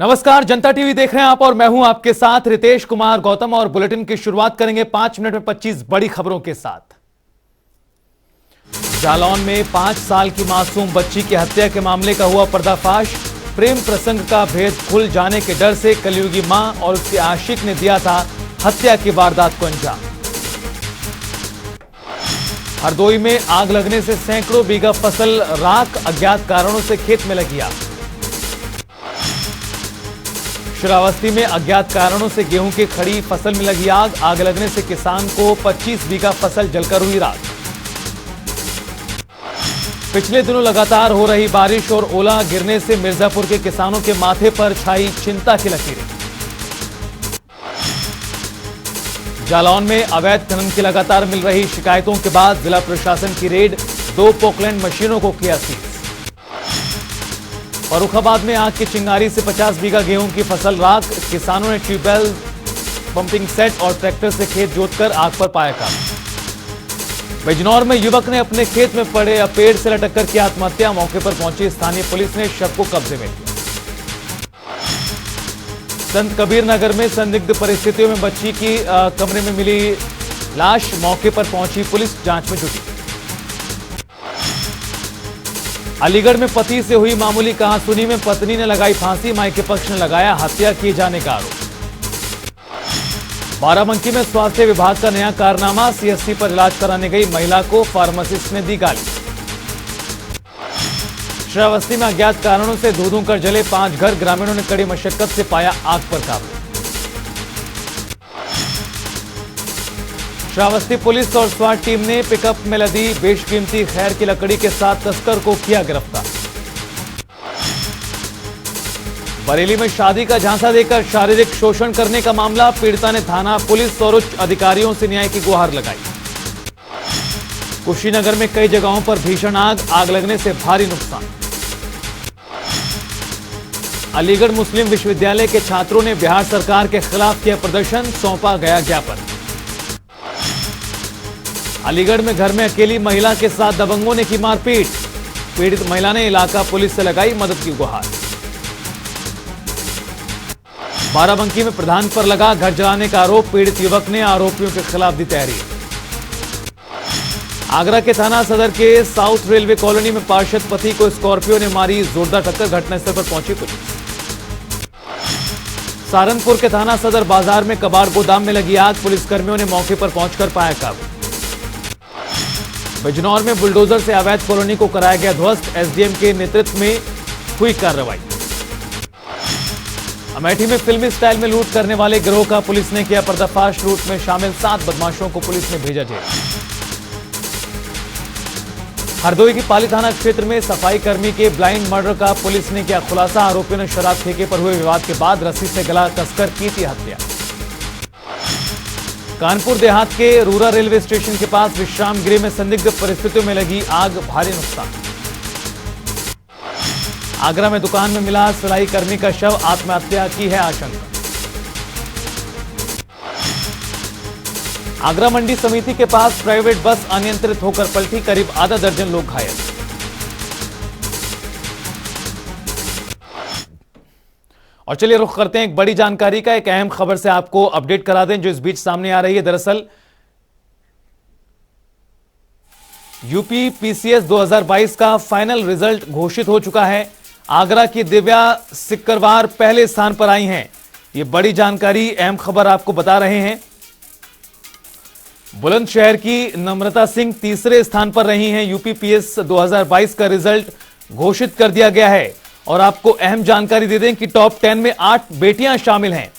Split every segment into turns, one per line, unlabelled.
नमस्कार, जनता टीवी देख रहे हैं आप और मैं हूं आपके साथ रितेश कुमार गौतम। और बुलेटिन की शुरुआत करेंगे 5 मिनट में 25 बड़ी खबरों के साथ। जालौन में 5 साल की मासूम बच्ची की हत्या के मामले का हुआ पर्दाफाश। प्रेम प्रसंग का भेद खुल जाने के डर से कलयुगी मां और उसके आशिक ने दिया था हत्या की वारदात को अंजाम। हरदोई में आग लगने से सैकड़ों बीघा फसल राख, अज्ञात कारणों से खेत में लगी आग। श्रावस्ती में अज्ञात कारणों से गेहूं की खड़ी फसल में लगी आग। आग लगने से किसान को 25 बीघा फसल जलकर हुई राख। पिछले दिनों लगातार हो रही बारिश और ओला गिरने से मिर्जापुर के किसानों के माथे पर छाई चिंता की लकीरें। जालौन में अवैध खनन की लगातार मिल रही शिकायतों के बाद जिला प्रशासन की रेड, 2 पोकलैंड मशीनों को किया सीज। फर्रुखाबाद में आग की चिंगारी से 50 बीघा गेहूं की फसल राख। किसानों ने ट्यूबवेल, पंपिंग सेट और ट्रैक्टर से खेत जोतकर आग पर पाया काबू। बिजनौर में युवक ने अपने खेत में पड़े पेड़ से लटककर की आत्महत्या। मौके पर पहुंची स्थानीय पुलिस ने शव को कब्जे में लिया। संत कबीर नगर में संदिग्ध परिस्थितियों में बच्ची की कमरे में मिली लाश। मौके पर पहुंची पुलिस जांच में जुटी। अलीगढ़ में पति से हुई मामूली कहासुनी में पत्नी ने लगाई फांसी। मायके पक्ष ने लगाया हत्या किए जाने का आरोप। बाराबंकी में स्वास्थ्य विभाग का नया कारनामा। सीएससी पर इलाज कराने गई महिला को फार्मासिस्ट ने दी गाली। श्रावस्ती में अज्ञात कारणों से धू-धू कर जले 5 घर। ग्रामीणों ने कड़ी मशक्कत से पाया आग पर काबू। श्रावस्ती पुलिस और स्वाट टीम ने पिकअप में लदी बेशकीमती खैर की लकड़ी के साथ तस्कर को किया गिरफ्तार। बरेली में शादी का झांसा देकर शारीरिक शोषण करने का मामला। पीड़िता ने थाना, पुलिस और उच्च अधिकारियों से न्याय की गुहार लगाई। कुशीनगर में कई जगहों पर भीषण आग, आग लगने से भारी नुकसान। अलीगढ़ मुस्लिम विश्वविद्यालय के छात्रों ने बिहार सरकार के खिलाफ किया प्रदर्शन, सौंपा गया ज्ञापन। अलीगढ़ में घर में अकेली महिला के साथ दबंगों ने की मारपीट। पीड़ित महिला ने इलाका पुलिस से लगाई मदद की गुहार। बाराबंकी में प्रधान पर लगा घर जलाने का आरोप। पीड़ित युवक ने आरोपियों के खिलाफ दी तहरीर। आगरा के थाना सदर के साउथ रेलवे कॉलोनी में पार्षद पति को स्कॉर्पियो ने मारी जोरदार टक्कर। घटनास्थल पर पहुंची पुलिस। सहारनपुर के थाना सदर बाजार में कबाड़ गोदाम में लगी आग। पुलिसकर्मियों ने मौके पर पहुंचकर पाया काबू। बिजनौर में बुलडोजर से अवैध कॉलोनी को कराया गया ध्वस्त। एसडीएम के नेतृत्व में हुई कार्रवाई। अमेठी में फिल्मी स्टाइल में लूट करने वाले गिरोह का पुलिस ने किया पर्दाफाश। लूट में शामिल 7 बदमाशों को पुलिस ने भेजा जेल। हरदोई की पाली थाना क्षेत्र में सफाई कर्मी के ब्लाइंड मर्डर का पुलिस ने किया खुलासा। आरोपियों ने शराब ठेके पर हुए विवाद के बाद रस्सी से गला कसकर की थी हत्या। कानपुर देहात के रूरा रेलवे स्टेशन के पास विश्राम गृह में संदिग्ध परिस्थितियों में लगी आग, भारी नुकसान। आगरा में दुकान में मिला सिलाई कर्मी का शव, आत्महत्या की है आशंका। आगरा मंडी समिति के पास प्राइवेट बस अनियंत्रित होकर पलटी, करीब आधा दर्जन लोग घायल। और चलिए रुख करते हैं एक बड़ी जानकारी का। एक अहम खबर से आपको अपडेट करा दें जो इस बीच सामने आ रही है। दरअसल यूपी पीसीएस 2022 का फाइनल रिजल्ट घोषित हो चुका है। आगरा की दिव्या सिक्करवार पहले स्थान पर आई हैं। ये बड़ी जानकारी, अहम खबर आपको बता रहे हैं। बुलंदशहर की नम्रता सिंह तीसरे स्थान पर रही हैं। यूपी पीएस 2022 का रिजल्ट घोषित कर दिया गया है। और आपको अहम जानकारी दे दें कि टॉप 10 में 8 बेटियां शामिल हैं।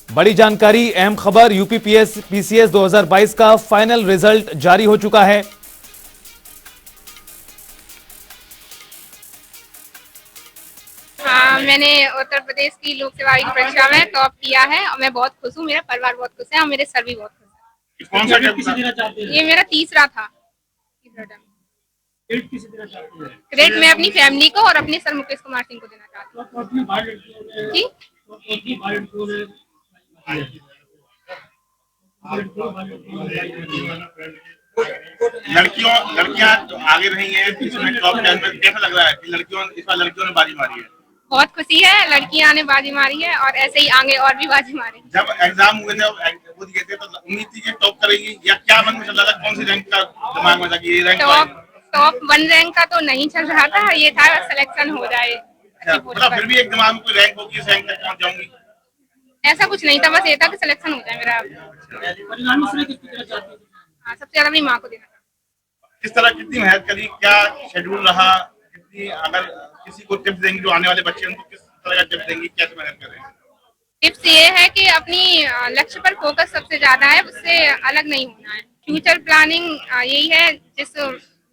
बड़ी जानकारी, अहम खबर, यूपी पीसीएस 2022 का फाइनल रिजल्ट जारी हो चुका है।
हाँ, मैंने उत्तर प्रदेश की लोक सेवा आयोग परीक्षा में टॉप किया है और मैं बहुत खुश हूँ। मेरा परिवार बहुत खुश है और मेरे सर भी बहुत खुश
कौन सा देना चाहते
हैं। ये मेरा तीसरा था। क्रेडिट मैं अपनी फैमिली को और अपने सर मुकेश कुमार सिंह को देना चाहती हूँ। जी?
लड़कियां तो आगे रही हैं इसमें टॉप 10 में। कैसा लग रहा है कि लड़कियों इस बार लड़कियों ने बाजी मारी है?
बहुत खुशी है, लड़कियां ने बाजी मारी है और ऐसे ही आगे और भी बाजी मारेंगे।
जब एग्जाम हुए थे वो दिए थे तो उम्मीद थी कि टॉप करेगी, या क्या मन में चल रहा था, कौन सी रैंक का दिमाग में था कि ये रैंक
टॉप 1 रैंक का तो नहीं चल रहा था, ये था सिलेक्शन हो जाए।
मतलब फिर भी एक दिमाग में कोई रैंक होगी, इस रैंक तक पहुंच जाऊंगी,
ऐसा कुछ नहीं था, बस ये था कि सिलेक्शन हो जाए मेरा। हाँ, सबसे ज्यादा मेरी माँ को देना था।
किस तरह कितनी मेहनत करी, क्या शेड्यूल रहा, कितनी, अगर किसी को टिप्स देंगी जो आने वाले बच्चे उनको किस तरह का टिप्स देंगी, कैसे मेहनत करें?
टिप्स ये है कि अपनी लक्ष्य पर फोकस सबसे ज्यादा है, उससे अलग नहीं होना है। फ्यूचर प्लानिंग यही है,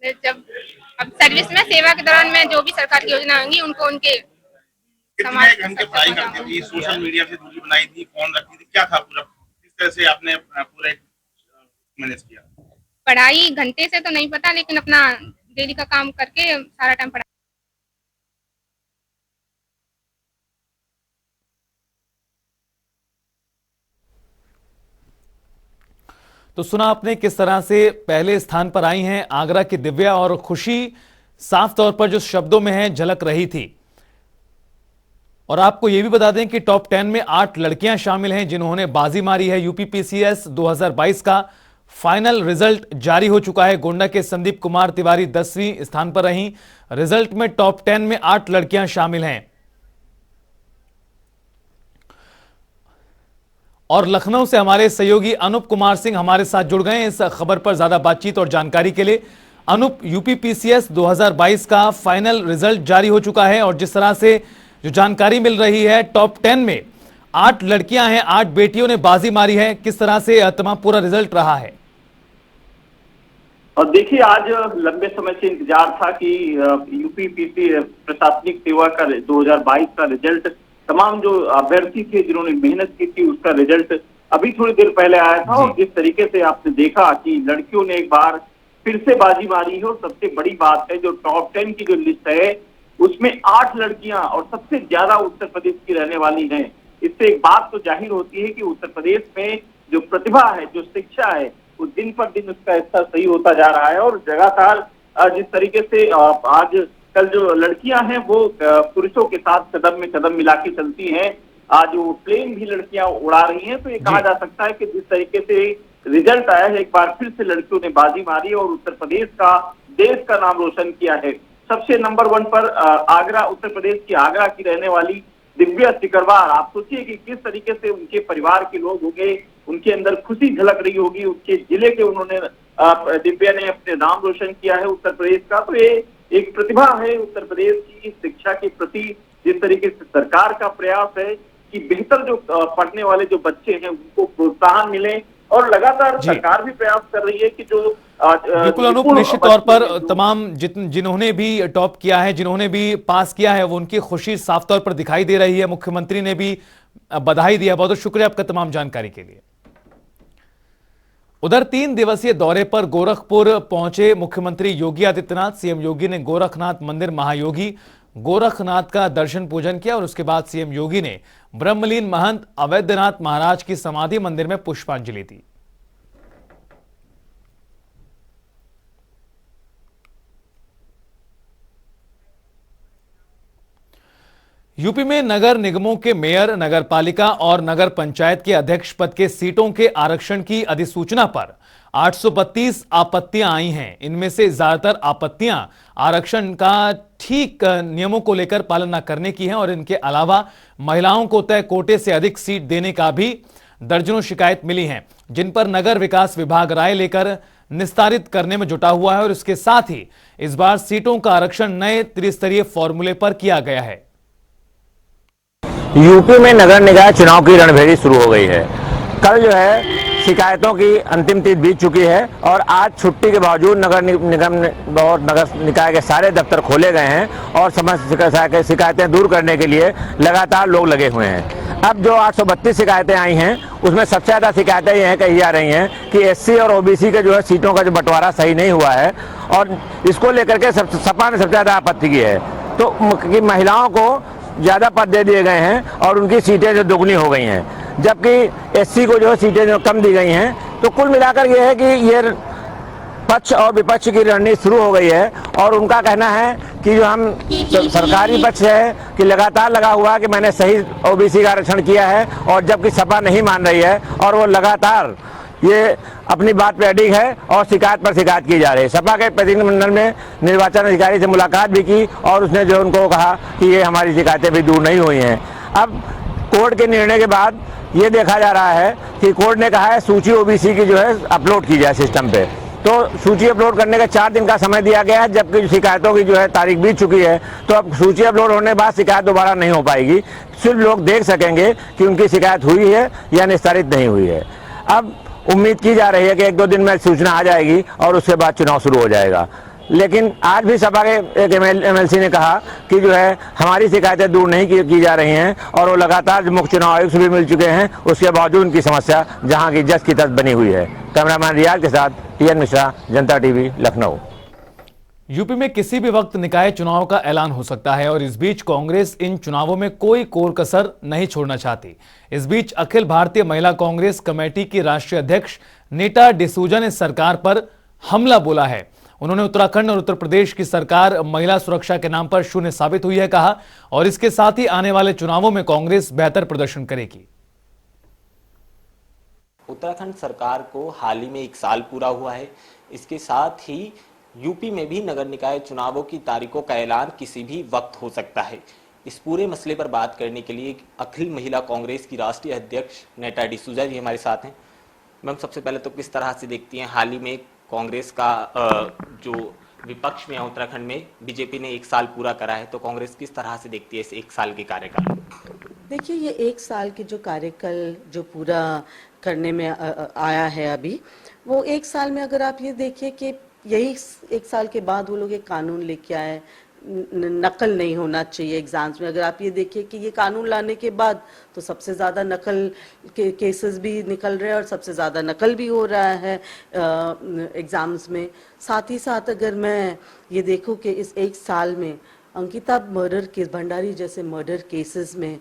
जब अब सर्विस में सेवा के दौरान में जो भी सरकार की योजना होंगी उनको उनके
कितने घंटे पढ़ाई करती थी, सोशल मीडिया से दूरी बनाई थी, फोन रखती थी, क्या था पूरा, किस तरह से आपने पूरे मैनेज किया?
पढ़ाई घंटे से तो नहीं पता, लेकिन अपना डेली का काम करके सारा टाइम पढ़ा।
तो सुना आपने किस तरह से पहले स्थान पर आई हैं आगरा की दिव्या, और खुशी साफ तौर पर जो शब्दों में है झलक रही थी। और आपको यह भी बता दें कि टॉप 10 में 8 लड़कियां शामिल हैं जिन्होंने बाजी मारी है। यूपीपीसीएस 2022 का फाइनल रिजल्ट जारी हो चुका है। गोंडा के संदीप कुमार तिवारी 10वीं स्थान पर रहीं। रिजल्ट में टॉप 10 में 8 लड़कियां शामिल हैं। और लखनऊ से हमारे सहयोगी अनूप कुमार सिंह हमारे साथ जुड़ गए हैं इस खबर पर ज्यादा बातचीत और जानकारी के लिए। अनूप, यूपीपीसीएस 2022 का फाइनल रिजल्ट जारी हो चुका है और जिस तरह से जो जानकारी मिल रही है, टॉप 10 में 8 लड़कियां हैं, 8 बेटियों ने बाजी मारी है। किस तरह से तमाम पूरा रिजल्ट रहा है?
और देखिए, आज लंबे समय से इंतजार था कि यूपीपीसी प्रशासनिक सेवा का 2022 का रिजल्ट, तमाम जो अभ्यर्थी थे जिन्होंने मेहनत की थी उसका रिजल्ट अभी थोड़ी देर पहले आया था। और जिस तरीके से आपने देखा कि लड़कियों ने एक बार फिर से बाजी मारी है, और सबसे बड़ी बात है जो टॉप 10 की जो लिस्ट है उसमें 8 लड़कियां और सबसे ज्यादा उत्तर प्रदेश की रहने वाली हैं। इससे एक बात तो जाहिर होती है कि उत्तर प्रदेश में जो प्रतिभा है, जो शिक्षा है, वो दिन पर दिन उसका हिस्सा सही होता जा रहा है। और लगातार जिस तरीके से आज कल जो लड़कियां हैं वो पुरुषों के साथ कदम में कदम मिला के चलती हैं। आज वो प्लेन भी लड़कियां उड़ा रही हैं। तो ये कहा जा सकता है कि जिस तरीके से रिजल्ट आया है, एक बार फिर से लड़कियों ने बाजी मारी और उत्तर प्रदेश का, देश का नाम रोशन किया है। सबसे नंबर 1 पर आगरा, उत्तर प्रदेश की आगरा की रहने वाली दिव्या सिकरवार। आप सोचिए कि किस तरीके से उनके परिवार के लोग होंगे, उनके अंदर खुशी झलक रही होगी। उनके जिले के उन्होंने दिव्या ने अपने नाम रोशन किया है उत्तर प्रदेश का। तो ये एक प्रतिभा है उत्तर प्रदेश की शिक्षा के प्रति। जिस तरीके से सरकार का प्रयास है कि बेहतर जो पढ़ने वाले जो बच्चे हैं उनको प्रोत्साहन मिले, और लगातार सरकार भी प्रयास कर रही है कि जो
बिल्कुल अनूप, निश्चित तौर पर तमाम जिन्होंने भी टॉप किया है, जिन्होंने भी पास किया है, वो उनकी खुशी साफ तौर पर दिखाई दे रही है। मुख्यमंत्री ने भी बधाई दिया। बहुत बहुत शुक्रिया आपका तमाम जानकारी के लिए। उधर 3 दिवसीय दौरे पर गोरखपुर पहुंचे मुख्यमंत्री योगी आदित्यनाथ। सीएम योगी ने गोरखनाथ मंदिर महायोगी गोरखनाथ का दर्शन पूजन किया और उसके बाद सीएम योगी ने ब्रह्मलीन महंत अवैधनाथ महाराज की समाधि मंदिर में पुष्पांजलि दी। यूपी में नगर निगमों के मेयर, नगर पालिका और नगर पंचायत के अध्यक्ष पद के सीटों के आरक्षण की अधिसूचना पर 832 आपत्तियां आई हैं। इनमें से ज्यादातर आपत्तियां आरक्षण का ठीक नियमों को लेकर पालन न करने की हैं और इनके अलावा महिलाओं को तय कोटे से अधिक सीट देने का भी दर्जनों शिकायत मिली हैं, जिन पर नगर विकास विभाग राय लेकर निस्तारित करने में जुटा हुआ है। और इसके साथ ही इस बार सीटों का आरक्षण नए त्रिस्तरीय फॉर्मूले पर किया गया है।
यूपी में नगर निकाय चुनाव की रणभेरी शुरू हो गई है। कल जो है शिकायतों की अंतिम तिथि बीत चुकी है और आज छुट्टी के बावजूद नगर निगम और नगर निकाय के सारे दफ्तर खोले गए हैं और समस्त शिकायतें दूर करने के लिए लगातार लोग लगे हुए हैं। अब जो 832 शिकायतें आई हैं उसमें सबसे ज़्यादा शिकायतें ये कही जा रही हैं कि एससी और ओबीसी के जो है सीटों का जो बंटवारा सही नहीं हुआ है और इसको लेकर के सपा ने सबसे ज़्यादा आपत्ति की है। तो कि महिलाओं को ज़्यादा पद दे दिए गए हैं और उनकी सीटें जो दोगुनी हो गई हैं, जबकि एससी को जो सीटें जो कम दी गई हैं। तो कुल मिलाकर ये है कि ये पक्ष और विपक्ष की रणनीति शुरू हो गई है और उनका कहना है कि जो हम सरकारी पक्ष है कि लगातार लगा हुआ है कि मैंने सही ओबीसी का आरक्षण किया है, और जबकि सपा नहीं मान रही है और वो लगातार ये अपनी बात पे अडिग है और शिकायत पर शिकायत की जा रही है। सपा के प्रतिनिधिमंडल ने निर्वाचन अधिकारी से मुलाकात भी की और उसने जो उनको कहा कि ये हमारी शिकायतें भी दूर नहीं हुई हैं। अब कोर्ट के निर्णय के बाद ये देखा जा रहा है कि कोर्ट ने कहा है सूची ओबीसी की जो है अपलोड की जाए सिस्टम पे, तो सूची अपलोड करने का 4 दिन का समय दिया गया है, जबकि शिकायतों की जो है तारीख बीत चुकी है। तो अब सूची अपलोड होने के बाद शिकायत दोबारा नहीं हो पाएगी, सिर्फ लोग देख सकेंगे कि उनकी शिकायत हुई है या निस्तारित नहीं हुई है। अब उम्मीद की जा रही है कि 1-2 दिन में सूचना आ जाएगी और उसके बाद चुनाव शुरू हो जाएगा। लेकिन आज भी सपा के एक एमएलसी ने कहा कि जो है हमारी शिकायतें दूर नहीं की जा रही हैं और वो लगातार मुख्य चुनाव आयुक्त से भी मिल चुके हैं, उसके बावजूद उनकी समस्या जहां की जस की तस बनी हुई है। कैमरामैन रियाज के साथ टीएन मिश्रा, जनता टीवी, लखनऊ।
यूपी में किसी भी वक्त निकाय चुनाव का ऐलान हो सकता है और इस बीच कांग्रेस इन चुनावों में कोई कोर कसर नहीं छोड़ना चाहती। इस बीच अखिल भारतीय महिला कांग्रेस कमेटी की राष्ट्रीय अध्यक्ष नीता डिसूजा ने सरकार पर हमला बोला है। उन्होंने उत्तराखंड और उत्तर प्रदेश की सरकार महिला सुरक्षा के नाम पर शून्य साबित हुई है कहा, और इसके साथ ही आने वाले चुनावों में कांग्रेस बेहतर प्रदर्शन करेगी।
उत्तराखंड सरकार को हाल ही में 1 साल पूरा हुआ है। इसके साथ ही यूपी में भी नगर निकाय चुनावों की तारीखों का ऐलान किसी भी वक्त हो सकता है। इस पूरे मसले पर बात करने के लिए अखिल महिला कांग्रेस की राष्ट्रीय अध्यक्ष नीता डिसूजा जी हमारे साथ हैं। मैम, सबसे पहले तो किस तरह से देखती हैं हाल ही में कांग्रेस का जो विपक्ष में है उत्तराखंड में, बीजेपी ने 1 साल पूरा करा है, तो कांग्रेस किस तरह से देखती है इस 1 साल के कार्यकाल?
देखिए, ये 1 साल के जो कार्यकाल जो पूरा करने में आया है अभी, वो 1 साल में अगर आप ये देखिए कि यही 1 साल के बाद वो लोग एक कानून लेके आए, नकल नहीं होना चाहिए एग्जाम्स में। अगर आप ये देखिए कि ये कानून लाने के बाद तो सबसे ज़्यादा नकल के केसेस भी निकल रहे हैं और सबसे ज़्यादा नकल भी हो रहा है एग्ज़ाम्स में। साथ ही साथ अगर मैं ये देखूँ कि इस 1 साल में अंकिता मर्डर केस, भंडारी जैसे मर्डर केसेस में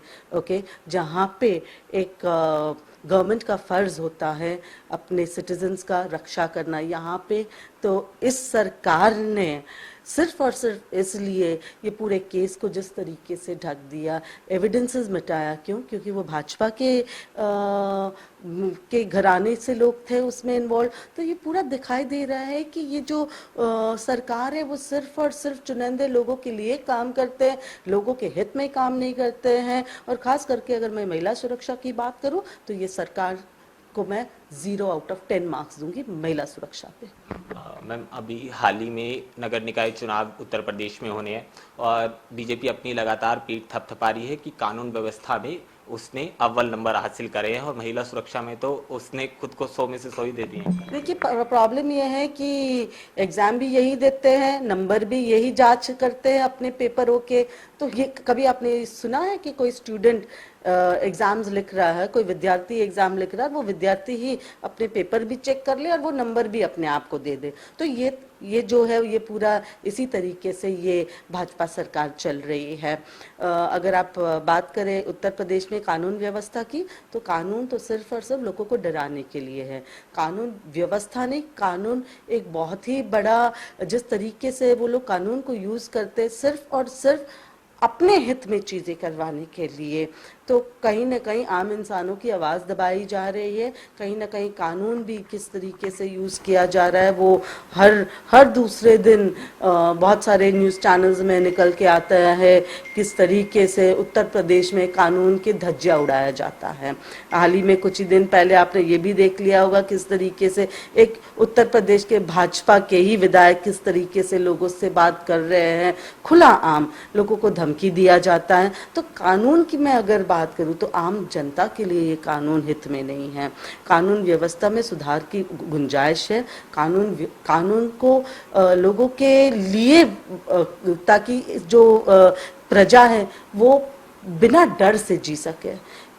जहाँ पे एक गवर्नमेंट का फ़र्ज़ होता है अपने सिटीजन्स का रक्षा करना, यहाँ पे तो इस सरकार ने सिर्फ और सिर्फ इसलिए ये पूरे केस को जिस तरीके से ढक दिया, एविडेंसेस मिटाया। क्यों? क्योंकि वो भाजपा के घराने से लोग थे उसमें इन्वॉल्व। तो ये पूरा दिखाई दे रहा है कि ये जो सरकार है वो सिर्फ और सिर्फ चुनिंदे लोगों के लिए काम करते हैं, लोगों के हित में काम नहीं करते हैं। और ख़ास करके अगर मैं महिला सुरक्षा की बात करूं तो ये सरकार को मैं 0 आउट ऑफ 10 मार्क्स दूंगी महिला सुरक्षा पे।
मैम, अभी हाल ही में नगर निकाय चुनाव उत्तर प्रदेश में होने हैं और बीजेपी अपनी लगातार पीठ थपथपा रही है कि कानून व्यवस्था में उसने अव्वल नंबर हासिल करे हैं और महिला सुरक्षा में तो उसने खुद को 100 में से 100 ही दे दिए हैं।
देखिए, प्रॉब्लम ये है कि एग्जाम भी यही देते हैं, नंबर भी यही जांच करते हैं अपने पेपरों के। तो ये कभी आपने सुना है कि कोई स्टूडेंट एग्जाम्स लिख रहा है, कोई विद्यार्थी एग्जाम लिख रहा है, वो विद्यार्थी ही अपने पेपर भी चेक कर ले और वो नंबर भी अपने आप को दे दे? तो ये जो है ये पूरा इसी तरीके से ये भाजपा सरकार चल रही है। अगर आप बात करें उत्तर प्रदेश में कानून व्यवस्था की, तो कानून तो सिर्फ और सिर्फ लोगों को डराने के लिए है। कानून व्यवस्था नहीं, कानून एक बहुत ही बड़ा, जिस तरीके से वो लोग कानून को यूज करते सिर्फ और सिर्फ अपने हित में चीज़ें करवाने के लिए, तो कहीं ना कहीं आम इंसानों की आवाज़ दबाई जा रही है। कहीं ना कहीं कानून भी किस तरीके से यूज़ किया जा रहा है वो हर दूसरे दिन बहुत सारे न्यूज़ चैनल्स में निकल के आता है किस तरीके से उत्तर प्रदेश में कानून के धज्जिया उड़ाया जाता है। हाल ही में कुछ ही दिन पहले आपने ये भी देख लिया होगा किस तरीके से एक उत्तर प्रदेश के भाजपा के ही विधायक किस तरीके से लोगों से बात कर रहे हैं, खुला आम लोगों को धमकी दिया जाता है। तो कानून की मैं अगर बात करूं तो आम जनता के लिए ये कानून हित में नहीं है। कानून व्यवस्था में सुधार की गुंजाइश है। कानून को लोगों के लिए, ताकि जो प्रजा है वो बिना डर से जी सके।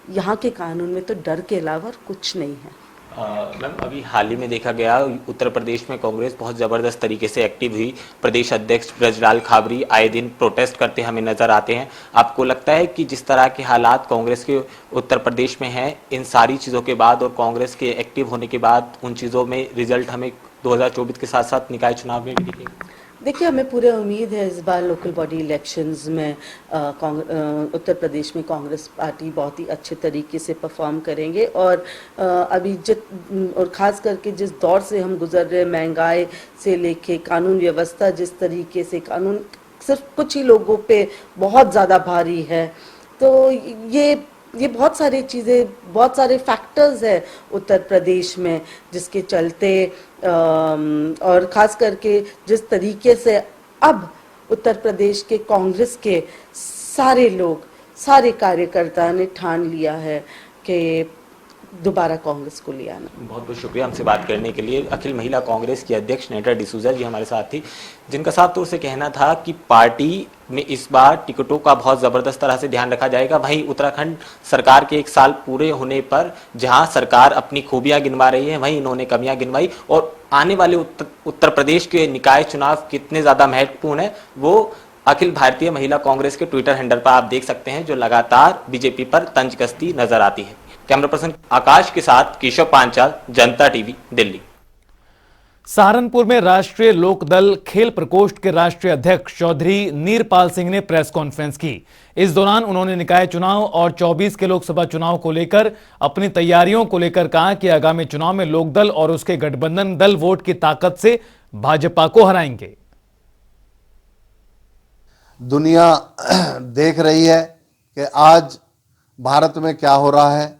यहाँ के कानून में तो डर के अलावा कुछ नहीं है।
मैम, अभी हाल ही में देखा गया उत्तर प्रदेश में कांग्रेस बहुत ज़बरदस्त तरीके से एक्टिव हुई। प्रदेश अध्यक्ष ब्रजलाल खाबरी आए दिन प्रोटेस्ट करते हमें नजर आते हैं। आपको लगता है कि जिस तरह के हालात कांग्रेस के उत्तर प्रदेश में हैं, इन सारी चीज़ों के बाद और कांग्रेस के एक्टिव होने के बाद उन चीज़ों में रिजल्ट हमें 2024 के साथ साथ निकाय चुनाव में भी दिखेगा?
देखिए, हमें पूरी उम्मीद है इस बार लोकल बॉडी इलेक्शंस में उत्तर प्रदेश में कांग्रेस पार्टी बहुत ही अच्छे तरीके से परफॉर्म करेंगे। और अभी और ख़ास करके जिस दौर से हम गुजर रहे हैं, महंगाई से लेके कानून व्यवस्था, जिस तरीके से कानून सिर्फ कुछ ही लोगों पे बहुत ज़्यादा भारी है, तो ये बहुत सारी चीज़ें, बहुत सारे फैक्टर्स है उत्तर प्रदेश में, जिसके चलते और ख़ास करके जिस तरीके से अब उत्तर प्रदेश के कांग्रेस के सारे लोग, सारे कार्यकर्ता ने ठान लिया है कि दोबारा कांग्रेस को ले आना।
बहुत बहुत शुक्रिया हमसे बात करने के लिए। अखिल महिला कांग्रेस की अध्यक्ष नेटा डिसूजा जी हमारे साथ थी, जिनका साफ तौर से कहना था कि पार्टी में इस बार टिकटों का बहुत जबरदस्त तरह से ध्यान रखा जाएगा। वहीं उत्तराखंड सरकार के 1 साल पूरे होने पर जहां सरकार अपनी खूबियां गिनवा रही है, वहीं इन्होंने कमियां गिनवाई। और आने वाले उत्तर प्रदेश के निकाय चुनाव कितने ज्यादा महत्वपूर्ण है, वो अखिल भारतीय महिला कांग्रेस के ट्विटर हैंडल पर आप देख सकते हैं, जो लगातार बीजेपी पर तंज कसती नजर आती है। कैमरा पर्सन आकाश के साथ केशव पांचाल, जनता टीवी, दिल्ली।
सहारनपुर में राष्ट्रीय लोकदल खेल प्रकोष्ठ के राष्ट्रीय अध्यक्ष चौधरी नीरपाल सिंह ने प्रेस कॉन्फ्रेंस की। इस दौरान उन्होंने निकाय चुनाव और 24 के लोकसभा चुनाव को लेकर अपनी तैयारियों को लेकर कहा कि आगामी चुनाव में लोकदल और उसके गठबंधन दल वोट की ताकत से भाजपा को हराएंगे।
दुनिया देख रही है कि आज भारत में क्या हो रहा है,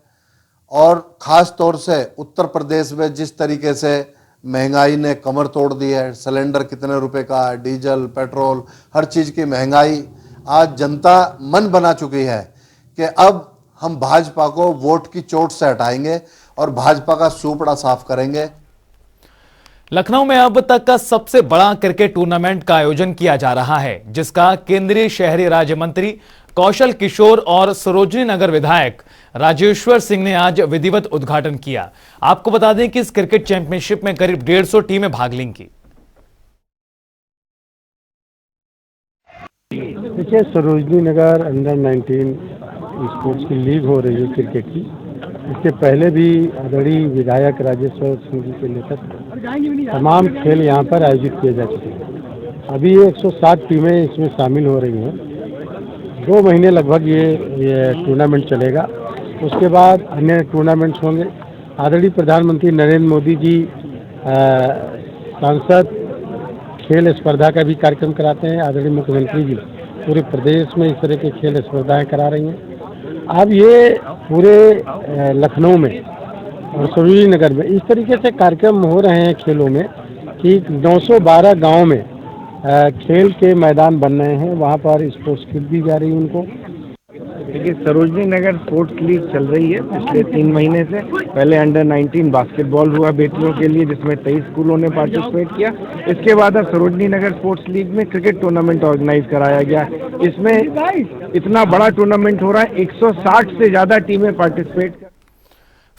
और खास तौर से उत्तर प्रदेश में जिस तरीके से महंगाई ने कमर तोड़ दी है, सिलेंडर कितने रुपए का है, डीजल, पेट्रोल, हर चीज़ की महंगाई, आज जनता मन बना चुकी है कि अब हम भाजपा को वोट की चोट से हटाएंगे और भाजपा का सूपड़ा साफ करेंगे।
लखनऊ में अब तक का सबसे बड़ा क्रिकेट टूर्नामेंट का आयोजन किया जा रहा है, जिसका केंद्रीय शहरी राज्य मंत्री कौशल किशोर और सरोजनी नगर विधायक राजेश्वर सिंह ने आज विधिवत उद्घाटन किया। आपको बता दें कि इस क्रिकेट चैंपियनशिप में करीब 150 टीमें भाग लेंगी।
देखिए, सरोजनी नगर अंडर 19 स्पोर्ट्स की लीग हो रही है क्रिकेट की। इसके पहले भी आदरणीय विधायक राजेश्वर सिंह जी के नेतृत्व तमाम खेल यहाँ पर आयोजित किए जा चुके हैं। अभी 160 टीमें इसमें शामिल हो रही हैं। 2 महीने लगभग ये टूर्नामेंट चलेगा। उसके बाद अन्य टूर्नामेंट्स होंगे। आदरणीय प्रधानमंत्री नरेंद्र मोदी जी सांसद खेल स्पर्धा का भी कार्यक्रम कराते हैं। आदरणीय मुख्यमंत्री जी पूरे प्रदेश में इस तरह के खेल स्पर्धाएं करा रही हैं। अब ये पूरे लखनऊ में और सरोजनी नगर में इस तरीके से कार्यक्रम हो रहे हैं खेलों में कि 912 गाँव में खेल के मैदान बन रहे हैं। वहाँ पर स्पोर्ट्स किट दी जा रही है उनको।
देखिए, सरोजनी नगर स्पोर्ट्स लीग चल रही है पिछले 3 महीने से। पहले अंडर 19 बास्केटबॉल हुआ बेटियों के लिए, जिसमें 23 स्कूलों ने पार्टिसिपेट किया। इसके बाद अब सरोजनी नगर स्पोर्ट्स लीग में क्रिकेट टूर्नामेंट ऑर्गेनाइज कराया गया। इसमें इतना बड़ा टूर्नामेंट हो रहा है, 160 से ज्यादा टीमें पार्टिसिपेट।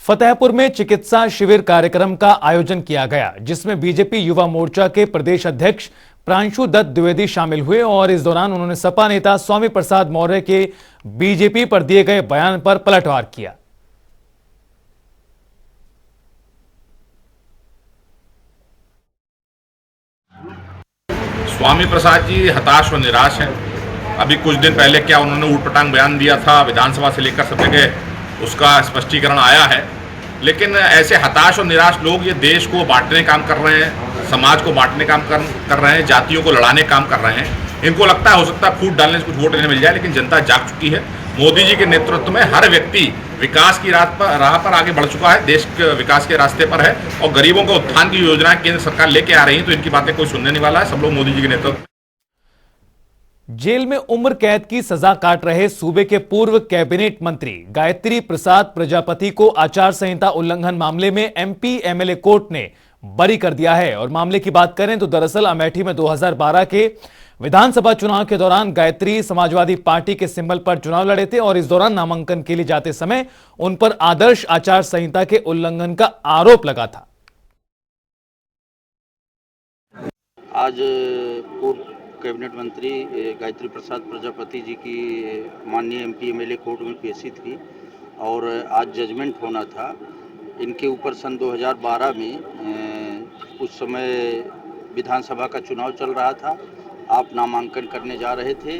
फतेहपुर में चिकित्सा शिविर कार्यक्रम का आयोजन किया गया, जिसमें बीजेपी युवा मोर्चा के प्रदेश अध्यक्ष प्रांशु दत्त द्विवेदी शामिल हुए और इस दौरान उन्होंने सपा नेता स्वामी प्रसाद मौर्य के बीजेपी पर दिए गए बयान पर पलटवार किया।
स्वामी प्रसाद जी हताश व निराश हैं। अभी कुछ दिन पहले क्या उन्होंने ऊटपटांग बयान दिया था, विधानसभा से लेकर सब जगह उसका स्पष्टीकरण आया है। लेकिन ऐसे हताश और निराश लोग ये देश को बांटने काम कर रहे हैं, समाज को बांटने काम कर रहे हैं, जातियों को लड़ाने काम कर रहे हैं। इनको लगता है हो सकता है फूट डालने से कुछ वोट इन्हें मिल जाए, लेकिन जनता जाग चुकी है। मोदी जी के नेतृत्व में हर व्यक्ति विकास की राह पर आगे बढ़ चुका है, देश के विकास के रास्ते पर है और गरीबों के उत्थान की योजनाएं केंद्र सरकार लेके आ रही है, तो इनकी बातें कोई सुनने नहीं वाला है। सब लोग मोदी जी के नेतृत्व।
जेल में उम्र कैद की सजा काट रहे सूबे के पूर्व कैबिनेट मंत्री गायत्री प्रसाद प्रजापति को आचार संहिता उल्लंघन मामले में एमपी एमएलए कोर्ट ने बरी कर दिया है। और मामले की बात करें तो दरअसल अमेठी में 2012 के विधानसभा चुनाव के दौरान गायत्री समाजवादी पार्टी के सिंबल पर चुनाव लड़े थे और इस दौरान नामांकन के लिए जाते समय उन पर आदर्श आचार संहिता के उल्लंघन का आरोप लगा था।
आज पूर्व कैबिनेट मंत्री गायत्री प्रसाद प्रजापति जी की माननीय एमपी एमएलए कोर्ट में पेशी थी और आज जजमेंट होना था। इनके ऊपर सन 2012 में उस समय विधानसभा का चुनाव चल रहा था, आप नामांकन करने जा रहे थे।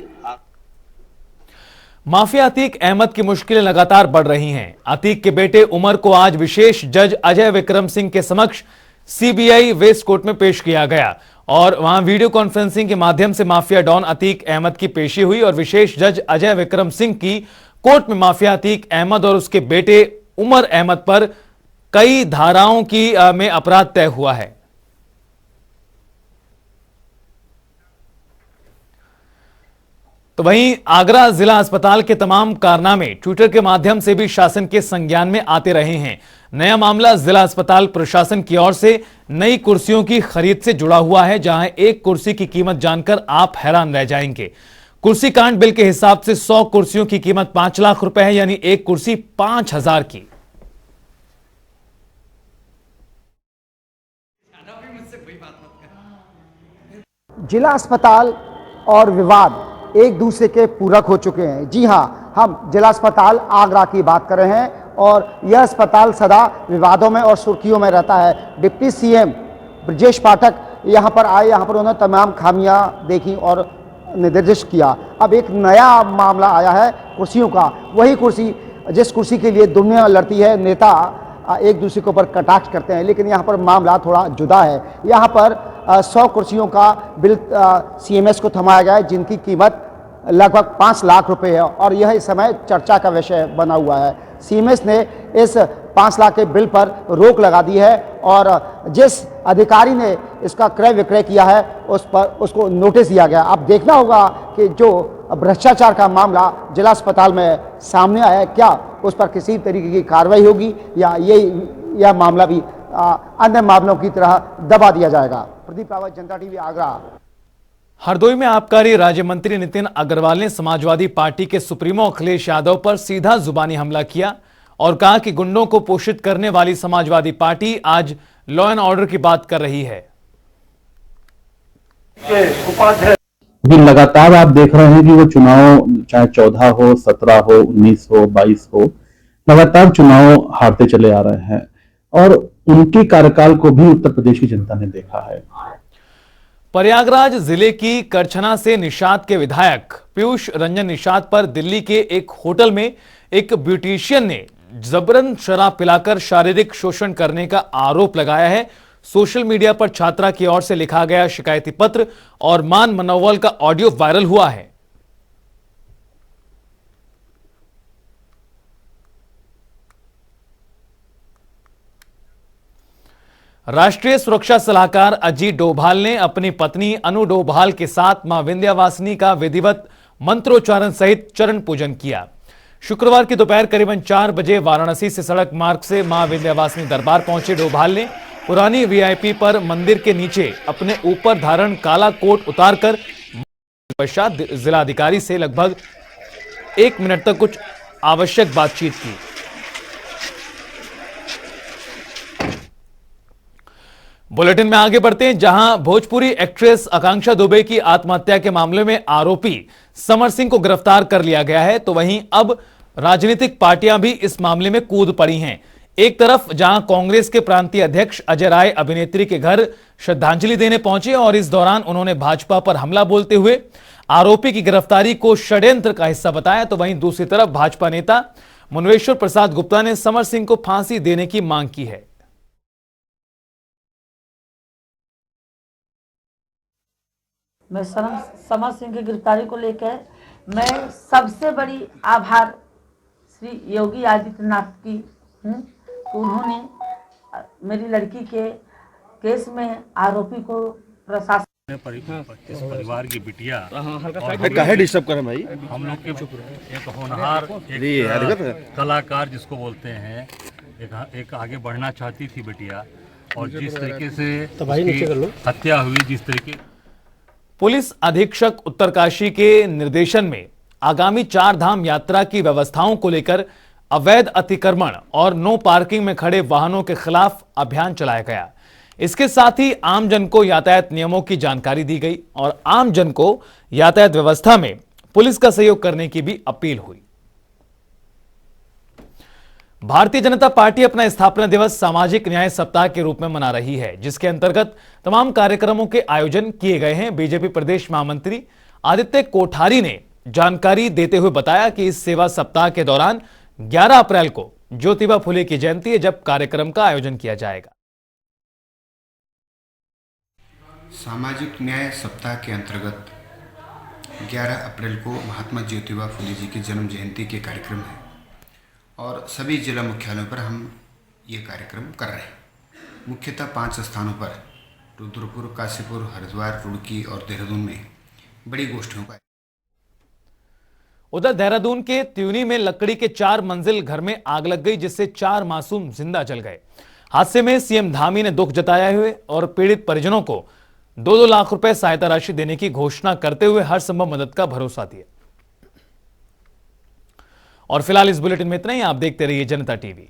माफिया अतीक अहमद की मुश्किलें लगातार बढ़ रही हैं। अतीक के बेटे उमर को आज विशेष जज अजय विक्रम सिंह के समक्ष सीबीआई वेस्ट कोर्ट में पेश किया गया और वहां वीडियो कॉन्फ्रेंसिंग के माध्यम से माफिया डॉन अतीक अहमद की पेशी हुई और विशेष जज अजय विक्रम सिंह की कोर्ट में माफिया अतीक अहमद और उसके बेटे उमर अहमद पर कई धाराओं की में अपराध तय हुआ है। तो वहीं आगरा जिला अस्पताल के तमाम कारनामे ट्विटर के माध्यम से भी शासन के संज्ञान में आते रहे हैं। नया मामला जिला अस्पताल प्रशासन की ओर से नई कुर्सियों की खरीद से जुड़ा हुआ है, जहां एक कुर्सी की कीमत जानकर आप हैरान रह जाएंगे। कुर्सी कांड बिल के हिसाब से 100 कुर्सियों की कीमत 5 लाख रुपए है, यानी एक कुर्सी 5,000 की।
जिला अस्पताल और विवाद एक दूसरे के पूरक हो चुके हैं। जी हां, हम जिला अस्पताल आगरा की बात कर रहे हैं और यह अस्पताल सदा विवादों में और सुर्खियों में रहता है। डिप्टी सीएम ब्रजेश पाठक यहां पर आए, यहां पर उन्होंने तमाम खामियां देखी और निर्देश किया। अब एक नया मामला आया है कुर्सियों का। वही कुर्सी जिस कुर्सी के लिए दुनिया लड़ती है, नेता एक दूसरे के ऊपर कटाक्ष करते हैं, लेकिन यहाँ पर मामला थोड़ा जुदा है। यहाँ पर 100 कुर्सियों का बिल सीएमएस को थमाया गया है, जिनकी कीमत लगभग 5 लाख रुपए है और यह इस समय चर्चा का विषय बना हुआ है। सीएमएस ने इस 5 लाख के बिल पर रोक लगा दी है और जिस अधिकारी ने इसका क्रय विक्रय किया है उस पर उसको नोटिस दिया गया। अब देखना होगा कि जो भ्रष्टाचार का मामला जिला अस्पताल में सामने आया है, क्या उस पर किसी तरीके की कार्रवाई होगी या यह मामला भी अन्य मामलों की तरह दबा दिया जाएगा। प्रदीप रावत, जनता टीवी, आगरा।
हरदोई में आबकारी राज्य मंत्री नितिन अग्रवाल ने समाजवादी पार्टी के सुप्रीमो अखिलेश यादव पर सीधा जुबानी हमला किया और कहा कि गुंडों को पोषित करने वाली समाजवादी पार्टी आज लॉ एंड ऑर्डर की बात कर रही है।
लगातार आप देख रहे हैं कि वो चुनाव चाहे 14 हो, 17 हो, 19 हो, 22 हो, लगातार चुनाव हारते चले आ रहे हैं और उनके कार्यकाल को भी उत्तर प्रदेश की जनता ने देखा है।
प्रयागराज जिले की करछना से निषाद के विधायक पीयूष रंजन निषाद पर दिल्ली के एक होटल में एक ब्यूटिशियन ने जबरन शराब पिलाकर शारीरिक शोषण करने का आरोप लगाया है। सोशल मीडिया पर छात्रा की ओर से लिखा गया शिकायती पत्र और मान मनोवल का ऑडियो वायरल हुआ है। राष्ट्रीय सुरक्षा सलाहकार अजीत डोभाल ने अपनी पत्नी अनु डोभाल के साथ मां विंध्यवासिनी का विधिवत मंत्रोच्चारण सहित चरण पूजन किया। शुक्रवार की दोपहर करीबन 4 बजे वाराणसी से सड़क मार्ग से मां विंध्यवासिनी दरबार पहुंचे डोभाल ने पुरानी वीआईपी पर मंदिर के नीचे अपने ऊपर धारण काला कोट उतारकर पश्चात जिलाधिकारी से लगभग 1 मिनट तक कुछ आवश्यक बातचीत की। बुलेटिन में आगे बढ़ते हैं, जहां भोजपुरी एक्ट्रेस आकांक्षा दुबे की आत्महत्या के मामले में आरोपी समर सिंह को गिरफ्तार कर लिया गया है, तो वहीं अब राजनीतिक पार्टियां भी इस मामले में कूद पड़ी हैं। एक तरफ जहां कांग्रेस के प्रांतीय अध्यक्ष अजय राय अभिनेत्री के घर श्रद्धांजलि देने पहुंचे और इस दौरान उन्होंने भाजपा पर हमला बोलते हुए आरोपी की गिरफ्तारी को षड्यंत्र का हिस्सा बताया, तो वहीं दूसरी तरफ भाजपा नेता मुनवेश्वर प्रसाद गुप्ता ने समर सिंह को फांसी देने की मांग की है।
मैं समर सिंह की गिरफ्तारी को लेकर मैं सबसे बड़ी आभार श्री योगी आदित्यनाथ की हूँ। उन्होंने मेरी लड़की के केस में आरोपी को प्रशासन
इस परिवार की बिटिया
काहे डिस्टर्ब कर भाई,
हम लोग के एक होनहार एक कलाकार जिसको बोलते हैं, एक आगे बढ़ना चाहती थी बिटिया और जिस तरीके से हत्या हुई, जिस तरीके।
पुलिस अधीक्षक उत्तरकाशी के निर्देशन में आगामी 4 धाम यात्रा की व्यवस्थाओं को लेकर अवैध अतिक्रमण और नो पार्किंग में खड़े वाहनों के खिलाफ अभियान चलाया गया। इसके साथ ही आमजन को यातायात नियमों की जानकारी दी गई और आमजन को यातायात व्यवस्था में पुलिस का सहयोग करने की भी अपील हुई। भारतीय जनता पार्टी अपना स्थापना दिवस सामाजिक न्याय सप्ताह के रूप में मना रही है, जिसके अंतर्गत तमाम कार्यक्रमों के आयोजन किए गए हैं। बीजेपी प्रदेश महामंत्री आदित्य कोठारी ने जानकारी देते हुए बताया कि इस सेवा सप्ताह के दौरान 11 अप्रैल को ज्योतिबा फुले की जयंती है, जब कार्यक्रम का आयोजन किया जाएगा।
सामाजिक न्याय सप्ताह के अंतर्गत 11 अप्रैल को महात्मा ज्योतिबा फुले जी की जन्म जयंती के कार्यक्रम है और सभी जिला मुख्यालयों पर हम ये कार्यक्रम कर रहे हैं। मुख्यतः 5 स्थानों पर रुद्रपुर, काशीपुर, हरिद्वार, रुड़की और देहरादून में बड़ी गोष्ठियों का।
उधर देहरादून के त्यूनी में लकड़ी के 4 मंजिल घर में आग लग गई, जिससे 4 मासूम जिंदा जल गए। हादसे में सीएम धामी ने दुख जताया हुए और पीड़ित परिजनों को 2-2 लाख रुपए सहायता राशि देने की घोषणा करते हुए हर संभव मदद का भरोसा दिया। और फिलहाल इस बुलेटिन में इतना ही। आप देखते रहिए जनता टीवी।